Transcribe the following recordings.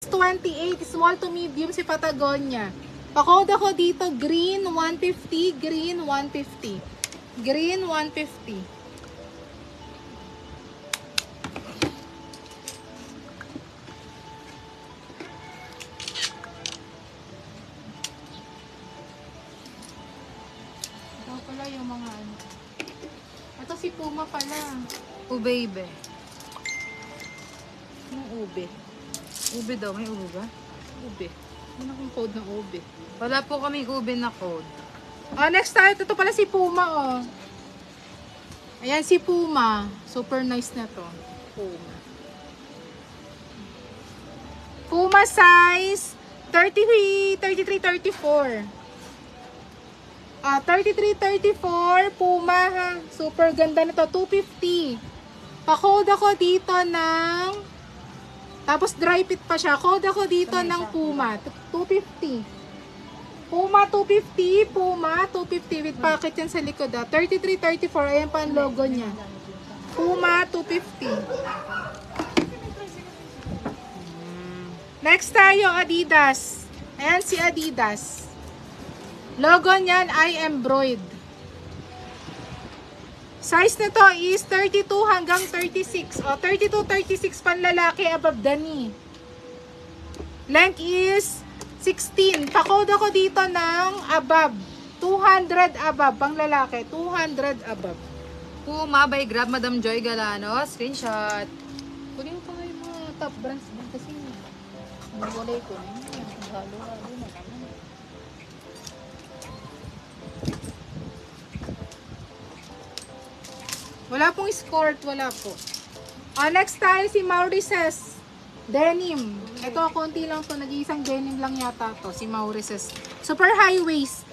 28, small to medium si Patagonia. Pa-code ako dito, green 150, green 150. Green 150. Ito pala yung mga ano. Ito si Puma pala. Ube, ibe. Yung ube. Ube daw, may ube ba? Ube. Ano akong code ng ube? Wala po kaming ube na code. Next tayo. Ito pala si Puma, oh. Ayan si Puma. Super nice na to. Puma. Puma size 33, 34. 33, 34. Puma, ha. Super ganda na to. 250. Pa-code ako dito ng... Tapos dry fit pa siya. Code ako dito ng Puma. 250. Puma 250. Puma 250 with pocket yan sa likod. 33, 34. Ayan pa ang logo niya. Puma 250. Next tayo, Adidas. Ayan si Adidas. Logo niyan ay embroidered. Size nito is 32 hanggang 36. 32, 36 panlalaki above the knee. Length is 16. Pa-code ako dito ng above. 200 above. Panglalaki. 200 above. Puma by Grab, Madam Joy Galano. Screenshot. Kunin mo pa nga yung mga top brands din kasi wala ko na yun. Halo-halo na naman. Wala pong skirt, wala po. Next tayo si Maurices. Denim. Ito, konti lang to. Nag-iisang denim lang yata to. Si Maurices. Super high waist.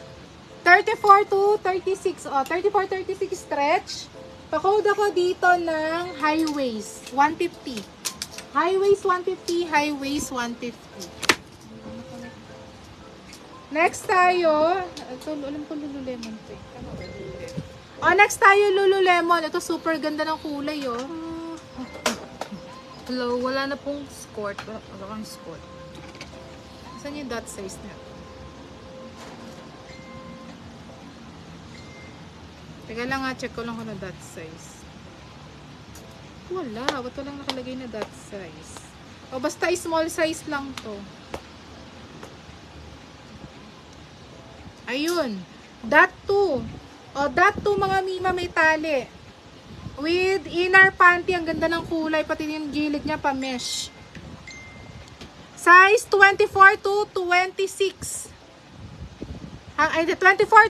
34 to 36. 34, 36 stretch. Pa-code ako dito ng high waist. 150. High waist 150. High waist 150. Next tayo. Ito, alam ko Lululemon to. Next tayo Lululemon. Ito super ganda ng kulay, oh. Hello, wala na pong skirt. Wala kang skirt. Saan yung dot size na? Teka lang nga, check ko lang kung na dot size. Wala. Ba't walang nakalagay na dot size? Basta small size lang to. Ayun. Dot 2. Dot 2 mga mima may tali. With inner panty. Ang ganda ng kulay. Pati yung gilid niya pa mesh. Size 24 to 26. Ay, 24